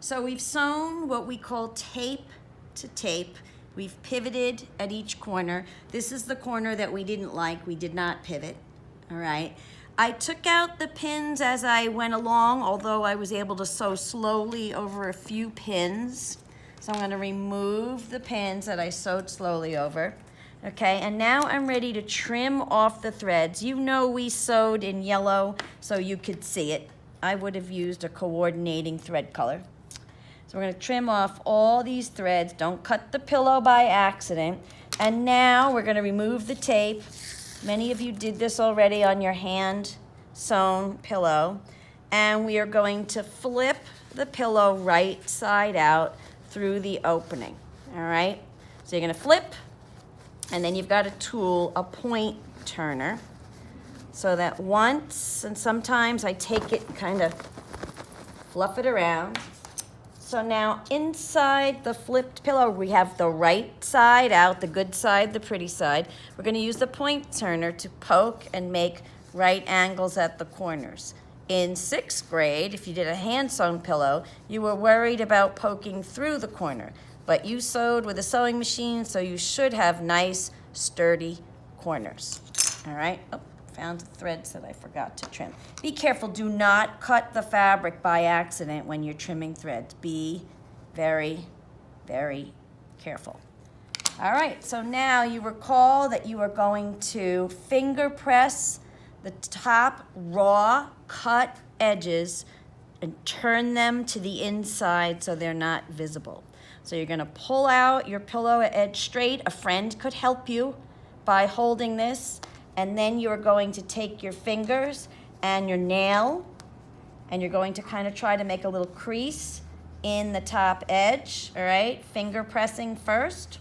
So we've sewn what we call tape to tape. We've pivoted at each corner. This is the corner that we didn't like. We did not pivot, all right? I took out the pins as I went along, although I was able to sew slowly over a few pins. So I'm gonna remove the pins that I sewed slowly over. Okay, and now I'm ready to trim off the threads. You know we sewed in yellow so you could see it. I would have used a coordinating thread color. So we're gonna trim off all these threads. Don't cut the pillow by accident. And now we're gonna remove the tape. Many of you did this already on your hand sewn pillow. And we are going to flip the pillow right side out through the opening, all right? So you're gonna flip, and then you've got a tool, a point turner, so that once, and sometimes I take it, kind of fluff it around. So now inside the flipped pillow, we have the right side out, the good side, the pretty side. We're gonna use the point turner to poke and make right angles at the corners. In 6th grade, if you did a hand-sewn pillow, you were worried about poking through the corner, but you sewed with a sewing machine, so you should have nice, sturdy corners. All right? Oh, found the threads that I forgot to trim. Be careful. Do not cut the fabric by accident when you're trimming threads. Be very, very careful. All right, so now you recall that you are going to finger press the top raw cut edges and turn them to the inside so they're not visible. So you're gonna pull out your pillow edge straight. A friend could help you by holding this, and then you're going to take your fingers and your nail, and you're going to kind of try to make a little crease in the top edge, all right? Finger pressing first.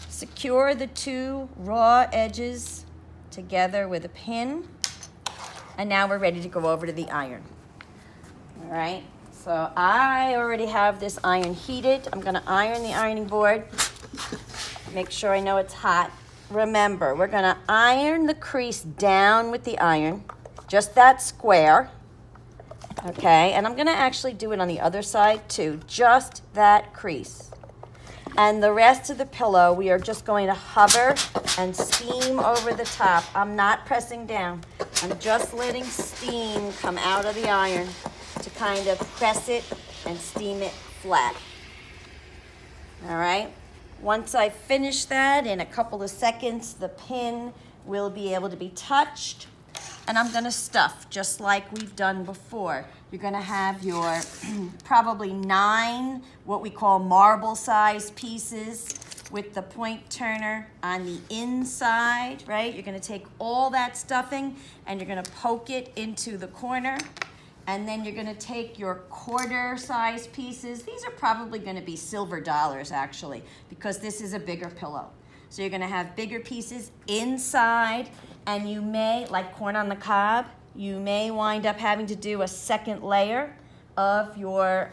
Secure the two raw edges together with a pin, and now we're ready to go over to the iron. All right, so I already have this iron heated. I'm gonna iron the ironing board. Make sure I know it's hot. Remember, we're gonna iron the crease down with the iron, just that square, okay? And I'm gonna actually do it on the other side too, just that crease. And the rest of the pillow, we are just going to hover and steam over the top. I'm not pressing down. I'm just letting steam come out of the iron to kind of press it and steam it flat. All right? Once I finish that, in a couple of seconds, the pin will be able to be touched. And I'm gonna stuff just like we've done before. You're gonna have your probably 9 what we call marble size pieces with the point turner on the inside, right? You're gonna take all that stuffing and you're gonna poke it into the corner. And then you're gonna take your quarter size pieces. These are probably gonna be silver dollars actually, because this is a bigger pillow. So you're gonna have bigger pieces inside, and you may, like corn on the cob, you may wind up having to do a second layer of your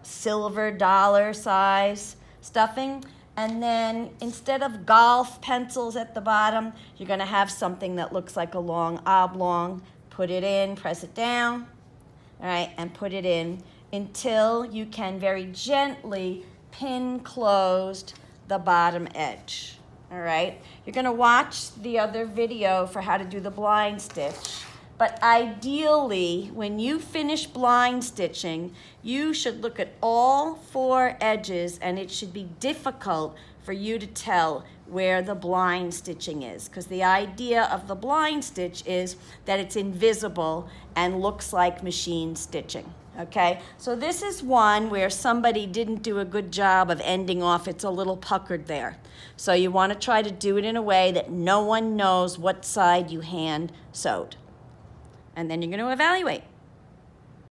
silver dollar size stuffing. And then instead of golf pencils at the bottom, you're gonna have something that looks like a long oblong. Put it in, press it down, all right, and put it in until you can very gently pin closed the bottom edge. All right, you're gonna watch the other video for how to do the blind stitch, but ideally, when you finish blind stitching, you should look at all 4 edges, and it should be difficult for you to tell where the blind stitching is, because the idea of the blind stitch is that it's invisible and looks like machine stitching. Okay, so this is one where somebody didn't do a good job of ending off. It's a little puckered there. So you want to try to do it in a way that no one knows what side you hand sewed. And then you're going to evaluate.